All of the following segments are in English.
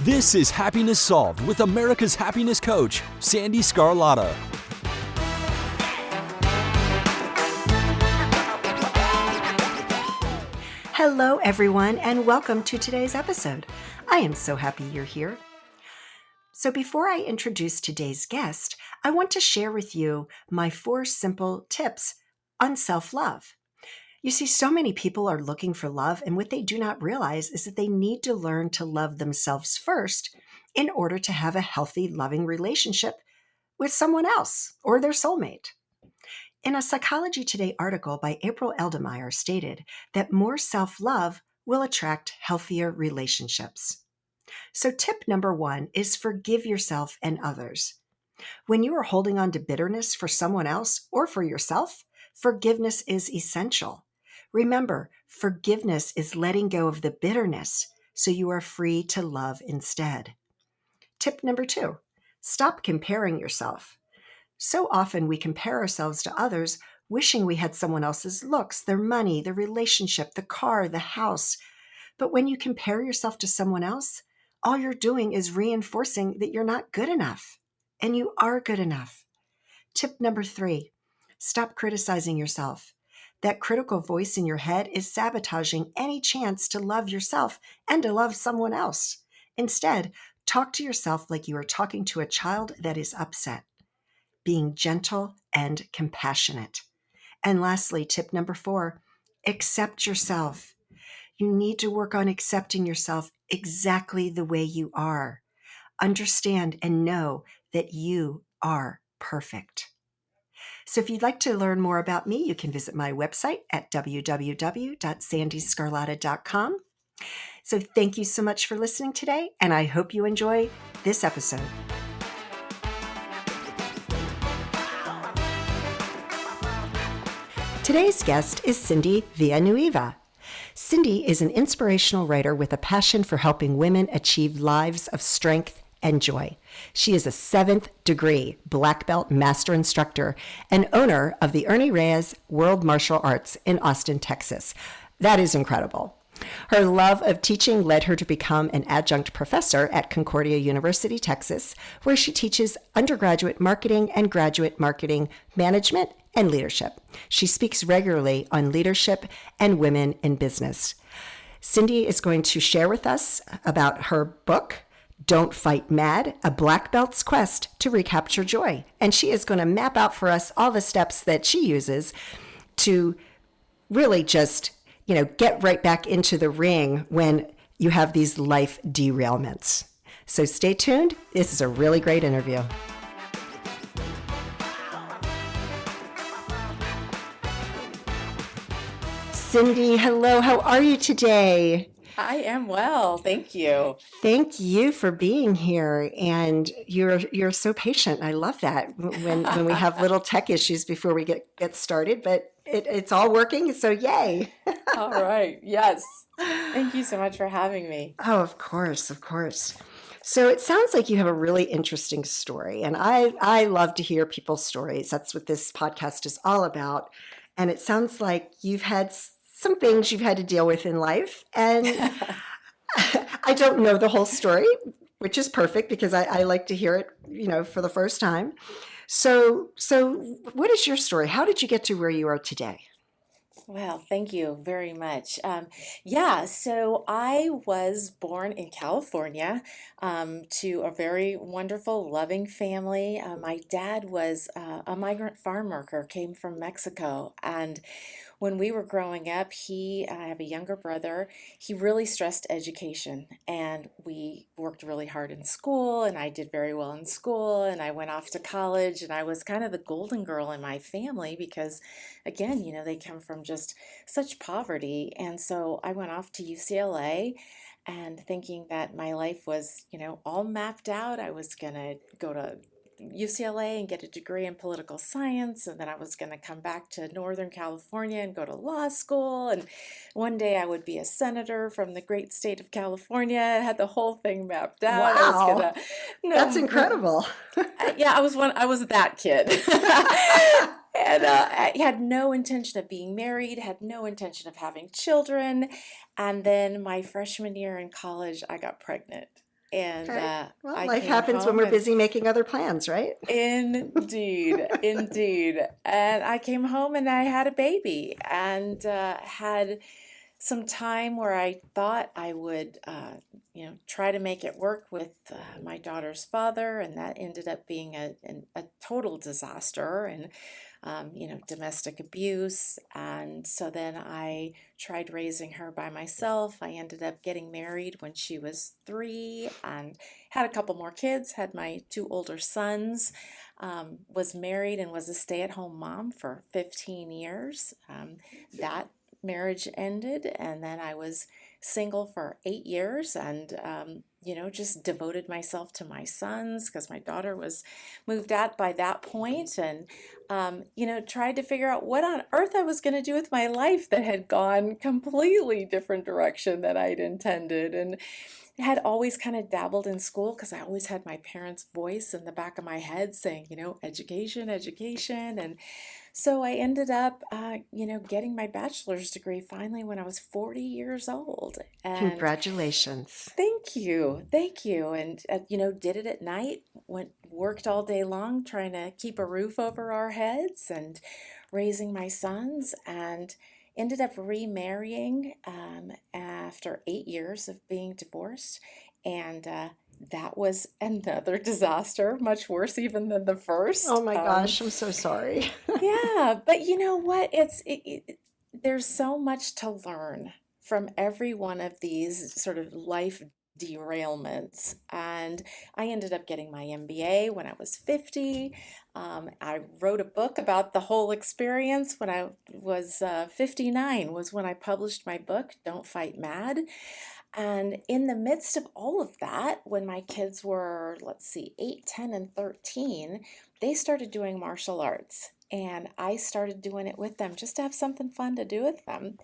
This is Happiness Solved with America's happiness coach, Sandee Sgarlata. Hello, everyone, and welcome to today's episode. I am so happy you're here. So before I introduce today's guest, I want to share with you my 4 simple tips on self-love. You see, so many people are looking for love, and what they do not realize is that they need to learn to love themselves first in order to have a healthy, loving relationship with someone else or their soulmate. In a Psychology Today article by April Eldemeyer stated that more self-love will attract healthier relationships. So tip number 1 is forgive yourself and others. When you are holding on to bitterness for someone else or for yourself, forgiveness is essential. Remember, forgiveness is letting go of the bitterness so you are free to love instead. Tip number 2, stop comparing yourself. So often we compare ourselves to others, wishing we had someone else's looks, their money, their relationship, the car, the house. But when you compare yourself to someone else, all you're doing is reinforcing that you're not good enough, and you are good enough. Tip number 3, stop criticizing yourself. That critical voice in your head is sabotaging any chance to love yourself and to love someone else. Instead, talk to yourself like you are talking to a child that is upset, being gentle and compassionate. And lastly, tip number 4, accept yourself. You need to work on accepting yourself exactly the way you are. Understand and know that you are perfect. So if you'd like to learn more about me, you can visit my website at www.sandeesgarlata.com. So thank you so much for listening today, and I hope you enjoy this episode. Today's guest is Cindy Villanueva. Cindy is an inspirational writer with a passion for helping women achieve lives of strength and joy. She is a 7th degree black belt master instructor and owner of the Ernie Reyes World Martial Arts in Austin, Texas. That is incredible. Her love of teaching led her to become an adjunct professor at Concordia University, Texas, where she teaches undergraduate marketing and graduate marketing management and leadership. She speaks regularly on leadership and women in business. Cindy is going to share with us about her book, Don't Fight Mad, A Black Belt's Quest to Recapture Joy. And she is going to map out for us all the steps that she uses to really just, get right back into the ring when you have these life derailments. So stay tuned. This is a really great interview. Cindy, hello. How are you today? I am well, thank you. Thank you for being here, and you're so patient. I love that when we have little tech issues before we get started, but it's all working, so yay. All right, yes. Thank you so much for having me. Oh, of course, of course. So it sounds like you have a really interesting story, and I love to hear people's stories. That's what this podcast is all about, and it sounds like you've had some things you've had to deal with in life, and I don't know the whole story, which is perfect because I like to hear it, for the first time. So what is your story? How did you get to where you are today? Well, thank you very much. So I was born in California to a very wonderful, loving family. My dad was a migrant farm worker, came from Mexico, and when we were growing up, I have a younger brother, he really stressed education, and we worked really hard in school, and I did very well in school, and I went off to college, and I was kind of the golden girl in my family because, again, they come from just such poverty, and so I went off to UCLA and thinking that my life was, all mapped out. I was going to go to UCLA and get a degree in political science, and then I was going to come back to Northern California and go to law school, and one day I would be a senator from the great state of California. I had the whole thing mapped out. Wow, that's incredible. I was that kid. And I had no intention of being married, had no intention of having children, and then my freshman year in college, I got pregnant. And Okay. Well, I life came happens when home we're and busy making other plans, right? indeed, indeed. And I came home and I had a baby and had some time where I thought I would, try to make it work with my daughter's father, and that ended up being a total disaster and, domestic abuse. And so then I tried raising her by myself. I ended up getting married when she was 3 and had a couple more kids, had my 2 older sons, was married and was a stay-at-home mom for 15 years. That marriage ended, and then I was single for 8 years and, just devoted myself to my sons because my daughter was moved out by that point and, tried to figure out what on earth I was going to do with my life that had gone completely different direction than I'd intended. And had always kind of dabbled in school because I always had my parents' voice in the back of my head saying, education, education. And so I ended up, getting my bachelor's degree finally when I was 40 years old. And Congratulations. thank you, thank you. And, did it at night, worked all day long trying to keep a roof over our heads and raising my sons, and ended up remarrying after 8 years of being divorced. And that was another disaster, much worse even than the Oh first. my gosh, I'm so sorry. Yeah, but you know what? There's so much to learn from every one of these sort of life derailments. And I ended up getting my MBA when I was 50. I wrote a book about the whole experience when I was 59, was when I published my book, Don't Fight Mad. And in the midst of all of that, when my kids were, let's see, 8, 10, and 13, they started doing martial arts. And I started doing it with them just to have something fun to do with them.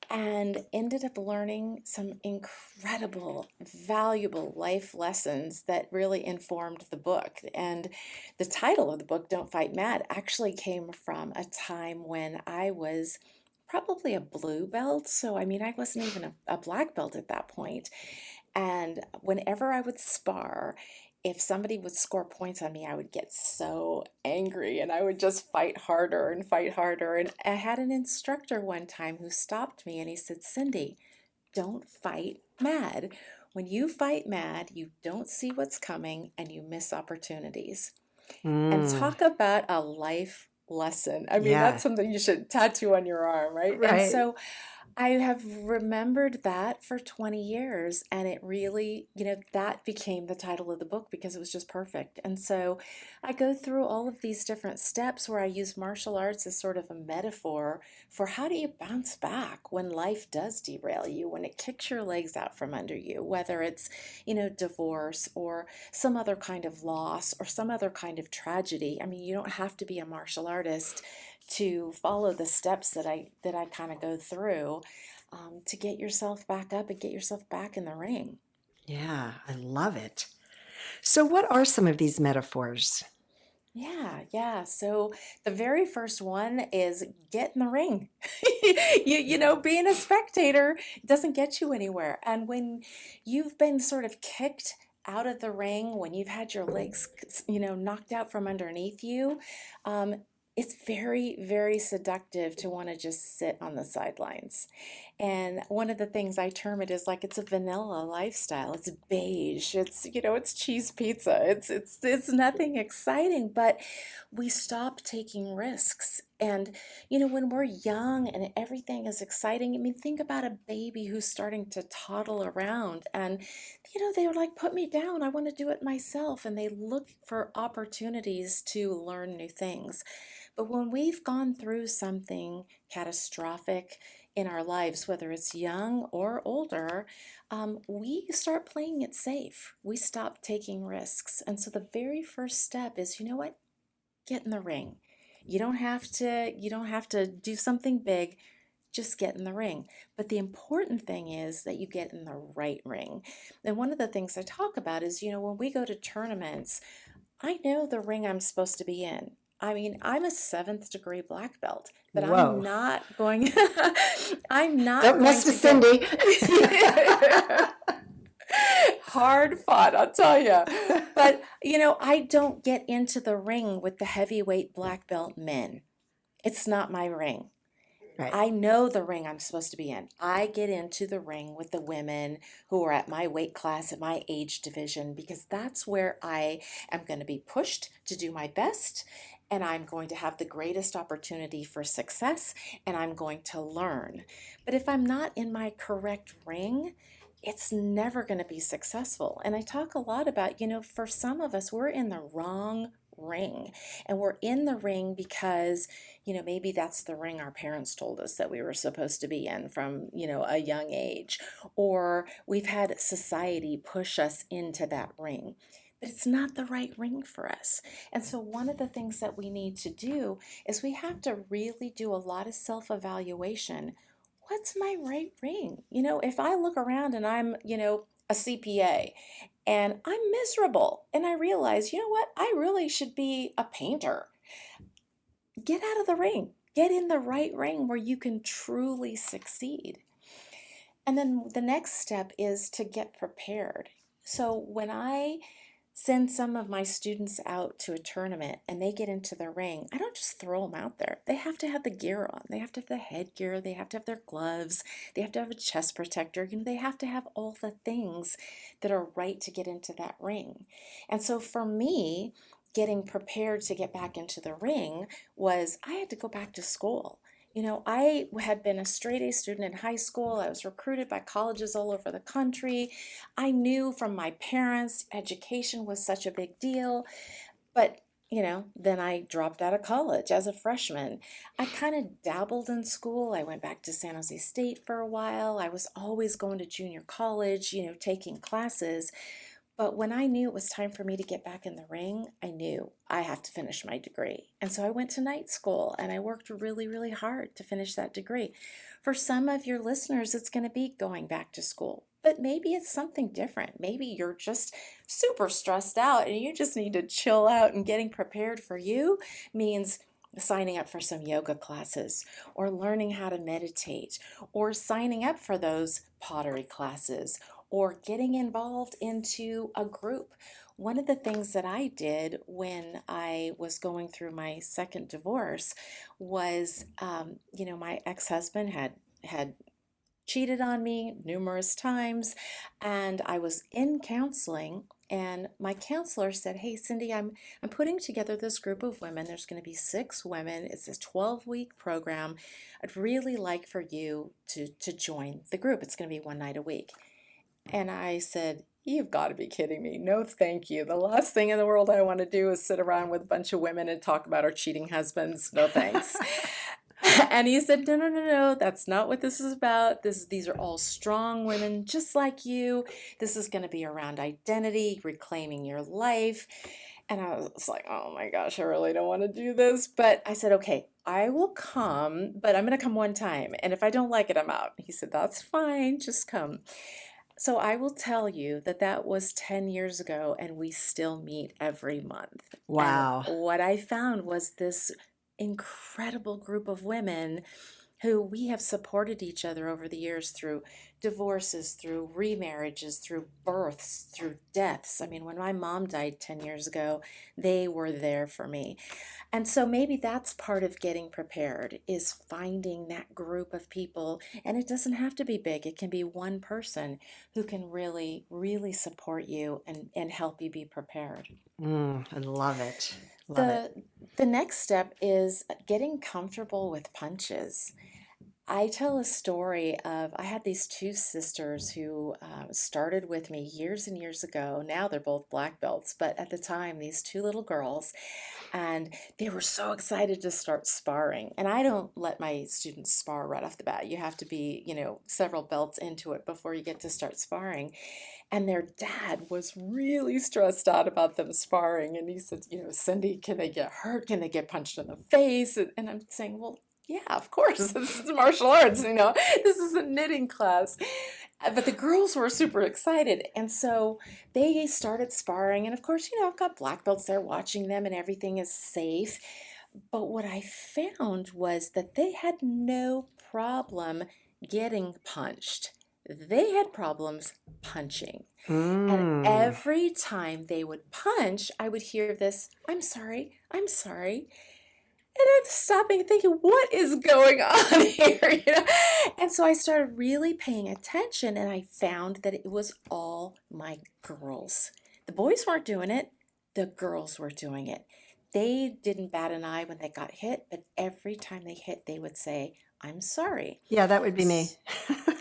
And ended up learning some incredible, valuable life lessons that really informed the book. And the title of the book, Don't Fight Mad, actually came from a time when I was probably a blue belt. So, I mean, I wasn't even a black belt at that point. And whenever I would spar, if somebody would score points on me, I would get so angry and I would just fight harder and fight harder. And I had an instructor one time who stopped me and he said, Cindy, don't fight mad. When you fight mad, you don't see what's coming and you miss opportunities. And Mm, talk about a life lesson. I mean, yeah, that's something you should tattoo on your arm, right? And right. so I have remembered that for 20 years, and it really, that became the title of the book because it was just perfect. And so I go through all of these different steps where I use martial arts as sort of a metaphor for how do you bounce back when life does derail you, when it kicks your legs out from under you, whether it's, divorce or some other kind of loss or some other kind of tragedy. I mean, you don't have to be a martial artist to follow the steps that I kind of go through to get yourself back up and get yourself back in the ring. Yeah, I love it. So, what are some of these metaphors? Yeah, yeah. So the very first one is get in the ring. Being a spectator doesn't get you anywhere. And when you've been sort of kicked out of the ring, when you've had your legs, knocked out from underneath you, um, it's very, very seductive to want to just sit on the sidelines. And one of the things I term it is like it's a vanilla lifestyle. It's beige. It's cheese pizza. It's nothing exciting, but we stop taking risks. And when we're young and everything is exciting, I mean, think about a baby who's starting to toddle around and they're like, put me down. I want to do it myself. And they look for opportunities to learn new things. But when we've gone through something catastrophic in our lives, whether it's young or older, we start playing it safe. We stop taking risks. And so the very first step is, you know what? Get in the ring. You don't have to do something big. Just get in the ring. But the important thing is that you get in the right ring. And one of the things I talk about is, when we go to tournaments, I know the ring I'm supposed to be in. I mean, I'm a seventh degree black belt, but I'm Whoa. not going, I'm not Don't going mess with to get, Cindy. hard fought, I'll tell you. But, I don't get into the ring with the heavyweight black belt men. It's not my ring. Right. I know the ring I'm supposed to be in. I get into the ring with the women who are at my weight class, at my age division, because that's where I am going to be pushed to do my best, and I'm going to have the greatest opportunity for success, and I'm going to learn. But if I'm not in my correct ring, it's never going to be successful. And I talk a lot about, for some of us, we're in the wrong ring. And we're in the ring because maybe that's the ring our parents told us that we were supposed to be in from, a young age, or we've had society push us into that ring. But it's not the right ring for us. And so one of the things that we need to do is we have to really do a lot of self-evaluation. What's my right ring? If I look around and I'm, a CPA and I'm miserable and I realize, what? I really should be a painter. Get out of the ring. Get in the right ring where you can truly succeed. And then the next step is to get prepared. So when I send some of my students out to a tournament and they get into the ring, I don't just throw them out there. They have to have the gear on. They have to have the headgear. They have to have their gloves. They have to have a chest protector. They have to have all the things that are right to get into that ring. And so for me, getting prepared to get back into the ring was I had to go back to school. I had been a straight A student in high school. I was recruited by colleges all over the country. I knew from my parents education was such a big deal. But, then I dropped out of college as a freshman. I kind of dabbled in school. I went back to San Jose State for a while. I was always going to junior college, taking classes. But when I knew it was time for me to get back in the ring, I knew I have to finish my degree. And so I went to night school and I worked really, really hard to finish that degree. For some of your listeners, it's going to be going back to school. But maybe it's something different. Maybe you're just super stressed out and you just need to chill out, and getting prepared for you means signing up for some yoga classes or learning how to meditate or signing up for those pottery classes or getting involved into a group. One of the things that I did when I was going through my second divorce was, my ex-husband had cheated on me numerous times, and I was in counseling, and my counselor said, "Hey, Cindy, I'm putting together this group of women. There's going to be 6 women. It's a 12-week program. I'd really like for you to join the group. It's going to be one night a week." And I said, "You've got to be kidding me. No, thank you. The last thing in the world I want to do is sit around with a bunch of women and talk about our cheating husbands. No thanks." And he said, "No, no, no, no, that's not what this is about. These are all strong women just like you. This is going to be around identity, reclaiming your life." And I was like, "Oh my gosh, I really don't want to do this." But I said, "Okay, I will come, but I'm going to come one time. And if I don't like it, I'm out." He said, "That's fine. Just come." So I will tell you that that was 10 years ago, and we still meet every month. And Wow. what I found was this incredible group of women who we have supported each other over the years through divorces, through remarriages, through births, through deaths. I mean, when my mom died 10 years ago, they were there for me. And so maybe that's part of getting prepared, is finding that group of people. And it doesn't have to be big. It can be one person who can really, really support you and help you be prepared. I love it. Love it. The next step is getting comfortable with punches. I tell a story of, I had these 2 sisters who started with me years and years ago. Now they're both black belts, but at the time, these 2 little girls, and they were so excited to start sparring. And I don't let my students spar right off the bat. You have to be, several belts into it before you get to start sparring. And their dad was really stressed out about them sparring. And he said, "Cindy, can they get hurt? Can they get punched in the face?" And I'm saying, "Well, yeah, of course. This is martial arts, This is a knitting class." But the girls were super excited. And so they started sparring. And of course, I've got black belts there watching them and everything is safe. But what I found was that they had no problem getting punched. they had problems punching. And Mm. every time they would punch, I would hear this, I'm sorry, I'm sorry. And I'm stopping thinking, what is going on here? And so I started really paying attention, and I found that it was all my girls. The boys weren't doing it, the girls were doing it. They didn't bat an eye when they got hit, but every time they hit, they would say, I'm sorry. Yeah, that would be me.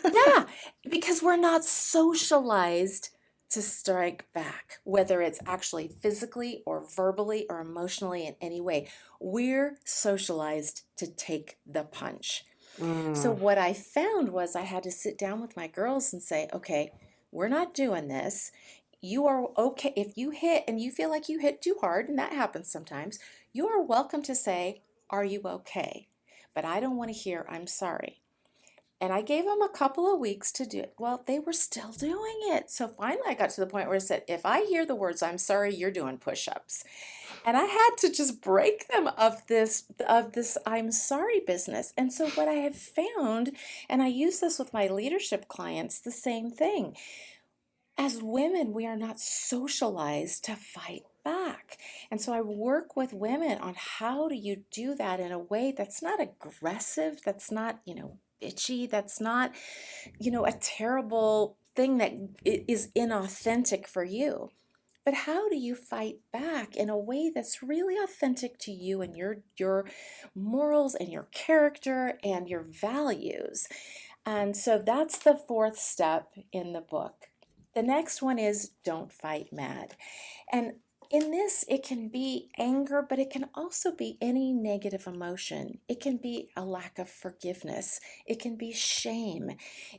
Yeah, because we're not socialized to strike back, whether it's actually physically or verbally or emotionally in any way. We're socialized to take the punch. So Mm. what I found was I had to sit down with my girls and say, okay, we're not doing this. You are okay. If you hit and you feel like you hit too hard, and that happens sometimes, you are welcome to say, are you okay? But I don't want to hear, I'm sorry. And I gave them a couple of weeks to do it. Well, they were still doing it. So finally, I got to the point where I said, if I hear the words, I'm sorry, you're doing push-ups. And I had to just break them of this I'm sorry business. And so what I have found, and I use this with my leadership clients, the same thing. As women, we are not socialized to fight back. And so I work with women on how do you do that in a way that's not aggressive, that's not, bitchy, that's not, a terrible thing that is inauthentic for you. But how do you fight back in a way that's really authentic to you and your morals and your character and your values? And so that's the fourth step in the book. The next one is don't fight mad. And in this, it can be anger, but it can also be any negative emotion. It can be a lack of forgiveness. It can be shame.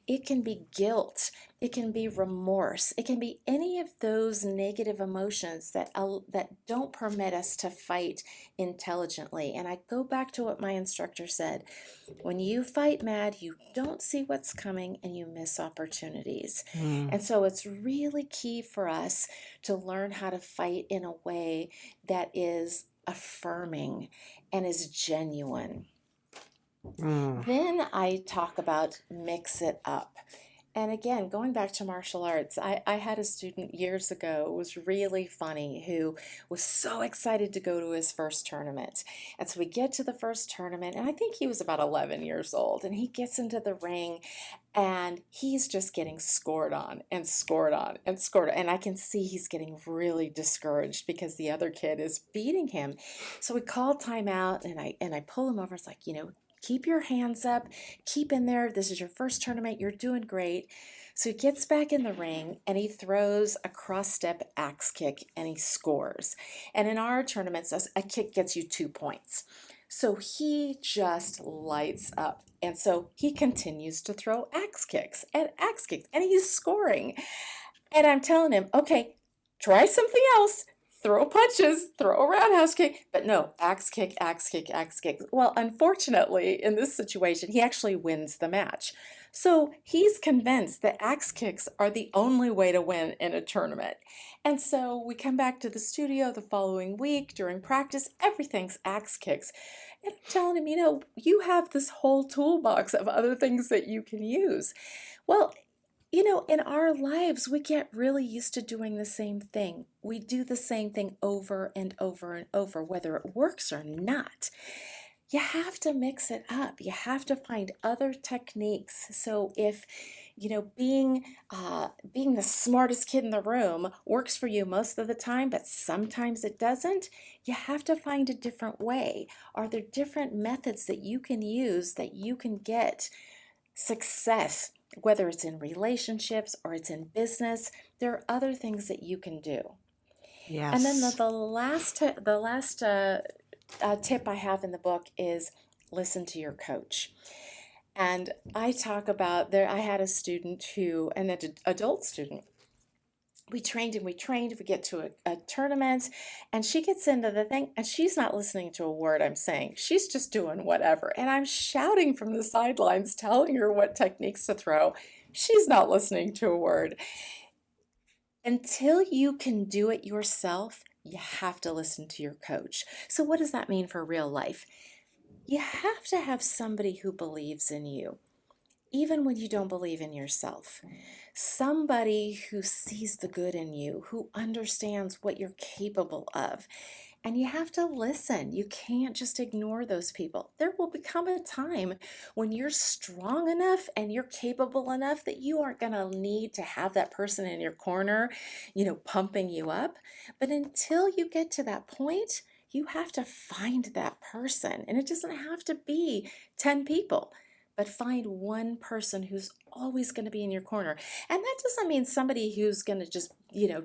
It can be guilt. It can be remorse. It can be any of those negative emotions that don't permit us to fight intelligently. And I go back to what my instructor said. When you fight mad, you don't see what's coming and you miss opportunities. Mm. And so it's really key for us to learn how to fight in a way that is affirming and is genuine. Mm. Then I talk about mix it up. And again, going back to martial arts, I had a student years ago, it was really funny, who was so excited to go to his first tournament. And so we get to the first tournament, and I think he was about 11 years old, and he gets into the ring and he's just getting scored on and scored on and scored on. And I can see he's getting really discouraged because the other kid is beating him. So we call timeout, and I pull him over. It's like, keep your hands up, keep in there. This is your first tournament. You're doing great. So he gets back in the ring and he throws a cross step axe kick and he scores. And in our tournaments, a kick gets you 2 points. So he just lights up. And so he continues to throw axe kicks and he's scoring. And I'm telling him, okay, try something else. Throw punches, throw a roundhouse kick, but no, axe kick, axe kick, axe kick. Well, unfortunately, in this situation, he actually wins the match. So he's convinced that axe kicks are the only way to win in a tournament. And so we come back to the studio the following week during practice, everything's axe kicks. And I'm telling him, you have this whole toolbox of other things that you can use. Well, in our lives, we get really used to doing the same thing. We do the same thing over and over and over, whether it works or not. You have to mix it up. You have to find other techniques. So if, being the smartest kid in the room works for you most of the time, but sometimes it doesn't, you have to find a different way. Are there different methods that you can use that you can get success, whether it's in relationships or it's in business? There are other things that you can do. And then Yes. the last tip I have in the book is listen to your coach. And I talk about there. I had a student an adult student. We trained and we trained. We get to a tournament, and she gets into the thing, and she's not listening to a word I'm saying. She's just doing whatever. And I'm shouting from the sidelines, telling her what techniques to throw. She's not listening to a word. Until you can do it yourself, you have to listen to your coach. So, what does that mean for real life? You have to have somebody who believes in you. even when you don't believe in yourself. Somebody who sees the good in you, who understands what you're capable of. And you have to listen. You can't just ignore those people. There will become a time when you're strong enough and you're capable enough that you aren't going to need to have that person in your corner, pumping you up. But until you get to that point, you have to find that person. And it doesn't have to be 10 people, but find one person who's always going to be in your corner. And that doesn't mean somebody who's going to just,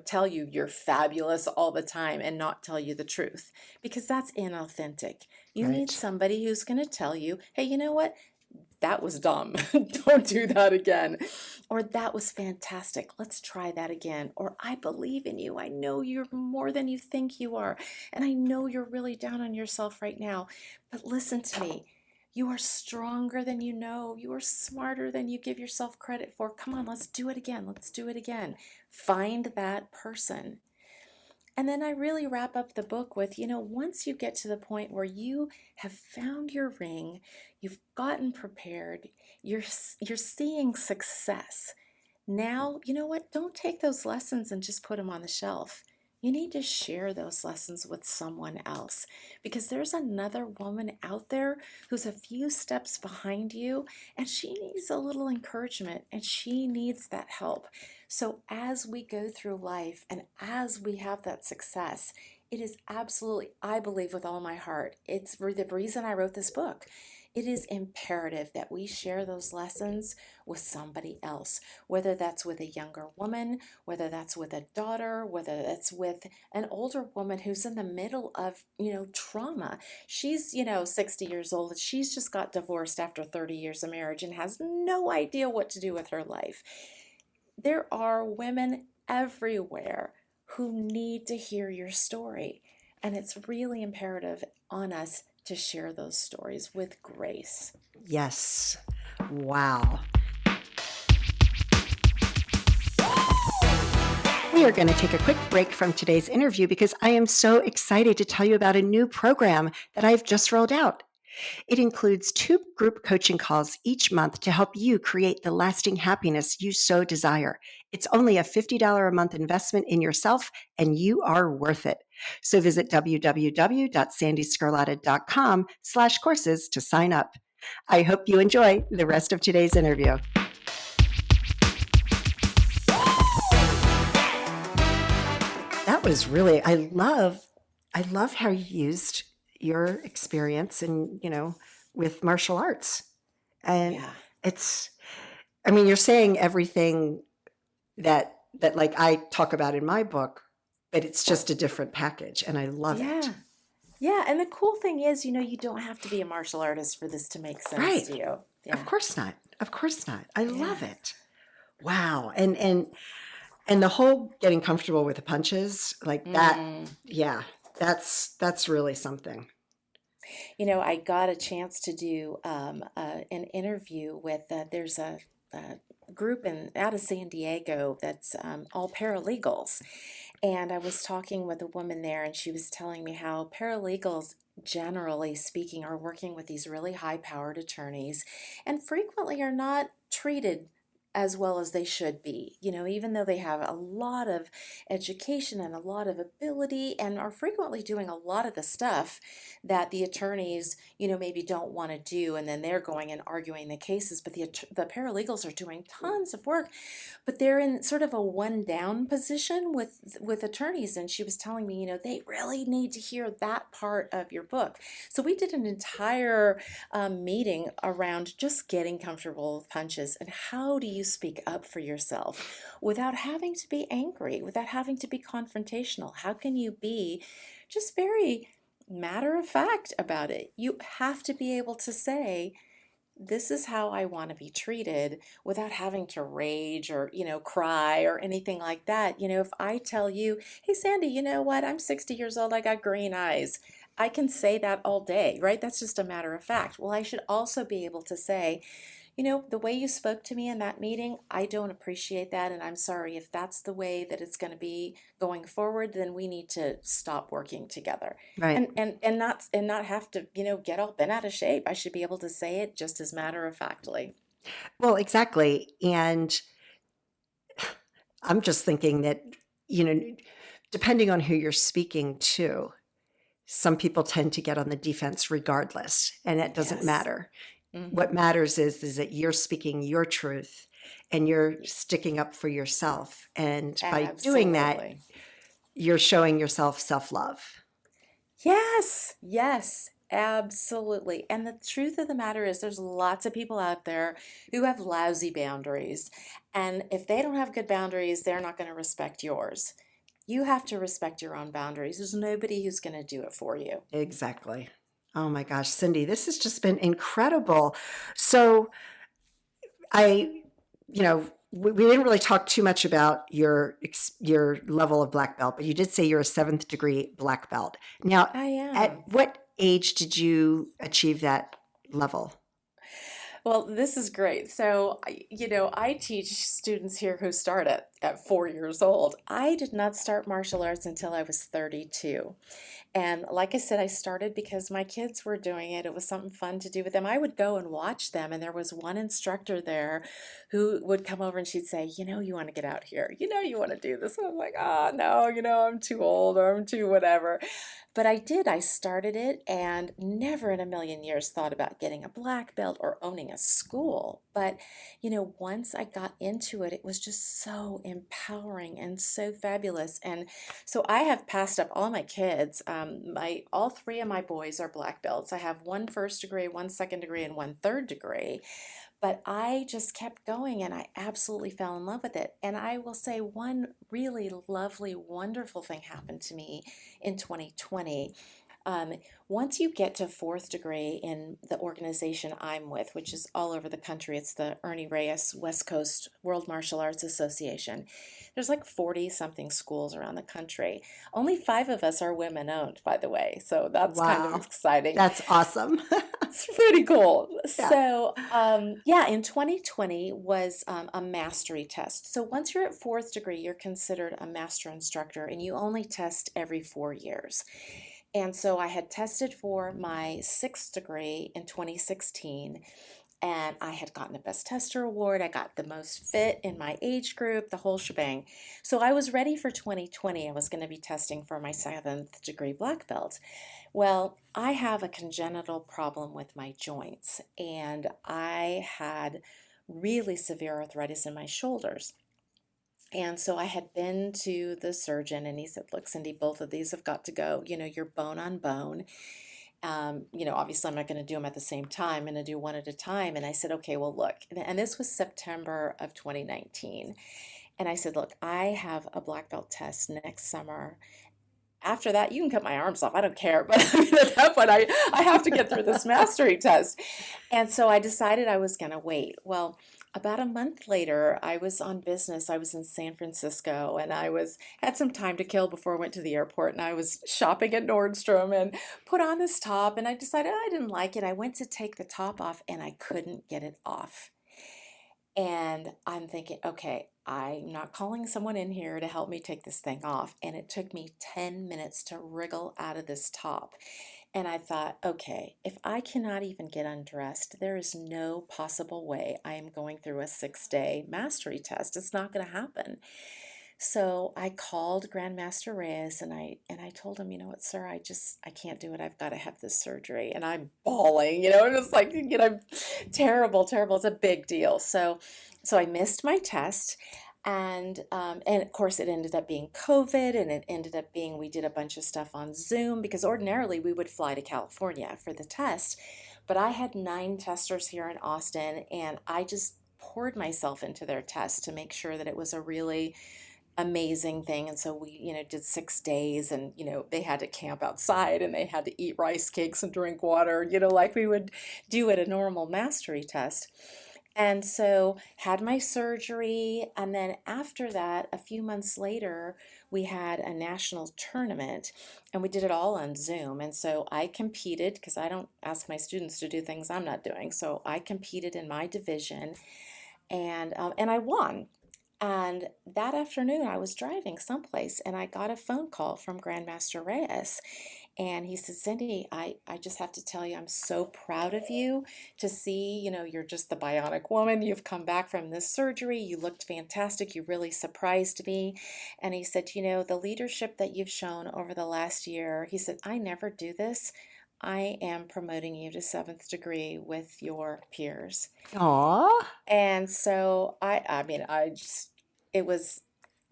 tell you you're fabulous all the time and not tell you the truth, because that's inauthentic. You need Right. somebody who's going to tell you, hey, you know what? That was dumb. Don't do that again. Or that was fantastic. Let's try that again. Or I believe in you. I know you're more than you think you are. And I know you're really down on yourself right now. But listen to me. You are stronger than you know. You are smarter than you give yourself credit for. Come on, let's do it again. Let's do it again. Find that person. And then I really wrap up the book with, once you get to the point where you have found your ring, you've gotten prepared, you're seeing success. Now, you know what? Don't take those lessons and just put them on the shelf. You need to share those lessons with someone else, because there's another woman out there who's a few steps behind you, and she needs a little encouragement and she needs that help. So as we go through life and as we have that success, it is absolutely, I believe with all my heart, it's the reason I wrote this book. It is imperative that we share those lessons with somebody else, whether that's with a younger woman, whether that's with a daughter, whether that's with an older woman who's in the middle of, trauma. She's, 60 years old, and she's just got divorced after 30 years of marriage and has no idea what to do with her life. There are women everywhere who need to hear your story. And it's really imperative on us to share those stories with grace. Yes. Wow. We are going to take a quick break from today's interview because I am so excited to tell you about a new program that I've just rolled out. It includes 2 group coaching calls each month to help you create the lasting happiness you so desire. It's only a $50 a month investment in yourself, and you are worth it. So visit www.sandeesgarlata.com/courses to sign up. I hope you enjoy the rest of today's interview. That was really, I love how you used your experience and, with martial arts. And Yeah. it's, I mean, you're saying everything that like I talk about in my book, but it's just a different package, and I love it. Yeah. Yeah. And the cool thing is, you don't have to be a martial artist for this to make sense Right. to you. Of Yeah. course not. Of course not. I Yeah. love it. Wow. And the whole getting comfortable with the punches, like that, Mm. yeah, that's really something. I got a chance to do an interview with, there's a group out of San Diego that's all paralegals. And I was talking with a woman there, and she was telling me how paralegals, generally speaking, are working with these really high powered attorneys and frequently are not treated as well as they should be. Even though they have a lot of education and a lot of ability and are frequently doing a lot of the stuff that the attorneys, maybe don't want to do, and then they're going and arguing the cases, but the paralegals are doing tons of work, but they're in sort of a one down position with attorneys. And she was telling me, they really need to hear that part of your book. So we did an entire meeting around just getting comfortable with punches and how do you speak up for yourself without having to be angry, without having to be confrontational. How can you be just very matter of fact about it? You have to be able to say, this is how I want to be treated, without having to rage or, cry or anything like that. If I tell you, hey, Sandy, you know what? I'm 60 years old. I got green eyes. I can say that all day, right? That's just a matter of fact. Well, I should also be able to say, the way you spoke to me in that meeting, I don't appreciate that. And I'm sorry. If that's the way that it's going to be going forward, then we need to stop working together. Right. And not have to, get all bent out of shape. I should be able to say it just as matter of factly. Well, exactly. And I'm just thinking that, you know, depending on who you're speaking to, some people tend to get on the defense regardless, and that doesn't Yes. matter. What Hmm. matters is that you're speaking your truth and you're sticking up for yourself. And by doing that, Absolutely. you're showing yourself self-love. Yes, yes, absolutely. And the truth of the matter is, there's lots of people out there who have lousy boundaries. And if they don't have good boundaries, they're not going to respect yours. You have to respect your own boundaries. There's nobody who's going to do it for you. Exactly. Oh my gosh, Cindy, this has just been incredible. So I, we didn't really talk too much about your level of black belt, but you did say you're a seventh degree black belt. Now, I at am. what age did you achieve that level? Well, this is great. So, I teach students here who start at 4 years old. I did not start martial arts until I was 32. And like I said, I started because my kids were doing it. It was something fun to do with them. I would go and watch them, and there was one instructor there who would come over and she'd say, you want to get out here. You want to do this. And I'm like, no, I'm too old or I'm too whatever. But I did. I started it and never in a million years thought about getting a black belt or owning a school. But, once I got into it, it was just so empowering and so fabulous. And so I have passed up all my kids. All three of my boys are black belts. I have one first degree, one second degree, and one third degree. But I just kept going and I absolutely fell in love with it. And I will say one really lovely, wonderful thing happened to me in 2020. Um, Once you get to fourth degree in the organization I'm with, which is all over the country, it's the Ernie Reyes West Coast World Martial Arts Association. There's like 40 something schools around the country. Only five of us are women owned, by the way. So that's kind of Wow, exciting. that's awesome. It's pretty cool. Yeah. So, yeah, in 2020 was a mastery test. So once you're at fourth degree, you're considered a master instructor, and you only test every 4 years. And so I had tested for my sixth degree in 2016, and I had gotten a Best Tester award. I got the most fit in my age group, the whole shebang. So I was ready for 2020. I was going to be testing for my seventh degree black belt. Well, I have a congenital problem with my joints, and I had really severe arthritis in my shoulders. And so I had been to the surgeon, and he said, "Look, Cindy, both of these have got to go. You're bone on bone. Obviously, I'm not going to do them at the same time. I'm going to do one at a time." And I said, "Okay, well, look." And this was September of 2019. And I said, "Look, I have a black belt test next summer. After that, you can cut my arms off. I don't care. But I mean, at that point, I have to get through this mastery test." And so I decided I was going to wait. Well, about a month later, I was on business. I was in San Francisco, and I was had some time to kill before I went to the airport, and I was shopping at Nordstrom and put on this top, and I decided I didn't like it. I went to take the top off and I couldn't get it off. And I'm thinking, okay, I'm not calling someone in here to help me take this thing off. And it took me 10 minutes to wriggle out of this top. And I thought, okay, if I cannot even get undressed, there is no possible way I am going through a 6-day mastery test. It's not going to happen. So I called Grandmaster Reyes and I told him, what, sir, I can't do it. I've got to have this surgery. And I'm bawling, and it's like, terrible, terrible. It's a big deal. So I missed my test. And of course it ended up being COVID, and it ended up being we did a bunch of stuff on Zoom because ordinarily we would fly to California for the test. But I had 9 testers here in Austin, and I just poured myself into their test to make sure that it was a really amazing thing. And so we, did 6 days, and, they had to camp outside and they had to eat rice cakes and drink water, like we would do at a normal mastery test. And so had my surgery. And then after that, a few months later, we had a national tournament, and we did it all on Zoom. And so I competed because I don't ask my students to do things I'm not doing. So I competed in my division, and I won. And that afternoon, I was driving someplace and I got a phone call from Grandmaster Reyes. And he said, Cindy, I just have to tell you, I'm so proud of you to see, you're just the bionic woman. You've come back from this surgery. You looked fantastic. You really surprised me. And he said, the leadership that you've shown over the last year, he said, I never do this. I am promoting you to seventh degree with your peers. Aw. And so I mean, I just, it was,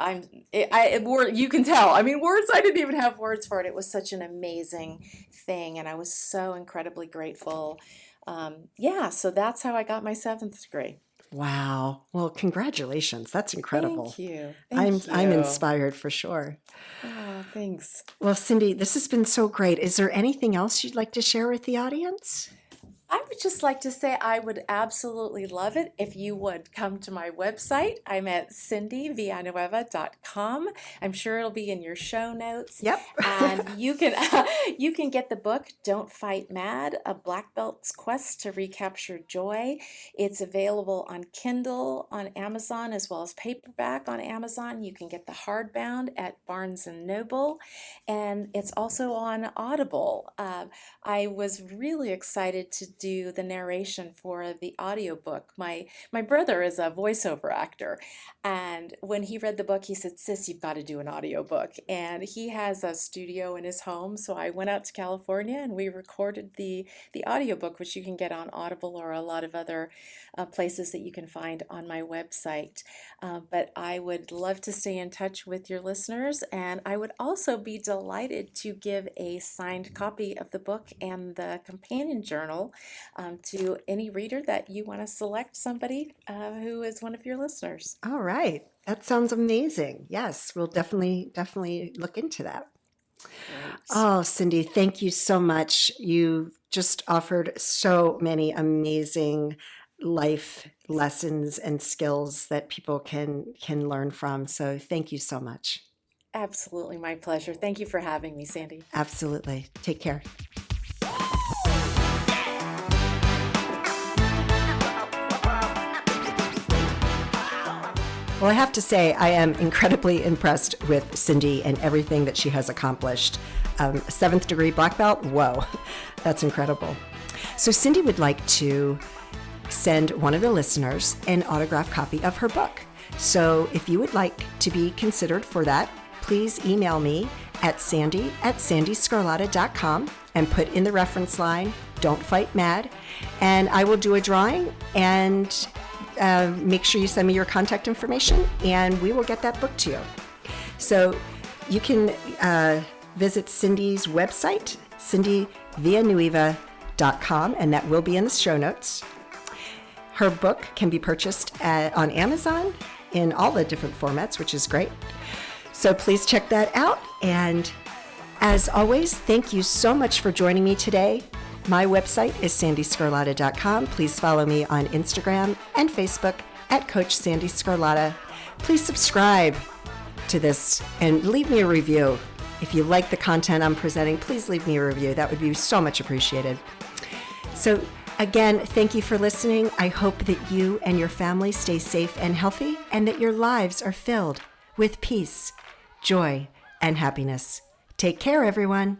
you can tell. I mean, words, I didn't even have words for it. It was such an amazing thing. And I was so incredibly grateful. Yeah, so that's how I got my seventh degree. Wow. Well, congratulations. That's incredible. Thank you. I'm Thank you. inspired for sure. Oh, thanks. Well, Cindy, this has been so great. Is there anything else you'd like to share with the audience? I would just like to say I would absolutely love it if you would come to my website. I'm at cindyvillanueva.com. I'm sure it'll be in your show notes. Yep. And you can get the book Don't Fight Mad: A Black Belt's Quest to Recapture Joy. It's available on Kindle on Amazon as well as paperback on Amazon. You can get the hardbound at Barnes and Noble, and it's also on Audible. I was really excited to do the narration for the audiobook. My brother is a voiceover actor, and when he read the book, he said, Sis, you've got to do an audiobook. And he has a studio in his home, so I went out to California and we recorded the audiobook, which you can get on Audible or a lot of other places that you can find on my website. But I would love to stay in touch with your listeners, and I would also be delighted to give a signed copy of the book and the companion journal to any reader that you want to select somebody who is one of your listeners. All right. That sounds amazing. Yes, we'll definitely look into that. Great. Oh, Cindy, thank you so much. You just offered so many amazing life lessons and skills that people can learn from. So thank you so much. Absolutely, my pleasure. Thank you for having me, Sandy. Absolutely. Take care. Well, I have to say, I am incredibly impressed with Cindy and everything that she has accomplished. Seventh degree black belt, whoa, that's incredible. So Cindy would like to send one of the listeners an autographed copy of her book. So if you would like to be considered for that, please email me at sandeesgarlata.com and put in the reference line, Don't Fight Mad, and I will do a drawing and make sure you send me your contact information and we will get that book to you. So you can visit Cindy's website, cindyvillanueva.com, and that will be in the show notes. Her book can be purchased on Amazon in all the different formats, which is great. So please check that out. And as always, thank you so much for joining me today. My website is sandeesgarlata.com. Please follow me on Instagram and Facebook at Coach Sandee Sgarlata. Please subscribe to this and leave me a review. If you like the content I'm presenting, please leave me a review. That would be so much appreciated. So again, thank you for listening. I hope that you and your family stay safe and healthy and that your lives are filled with peace, joy, and happiness. Take care, everyone.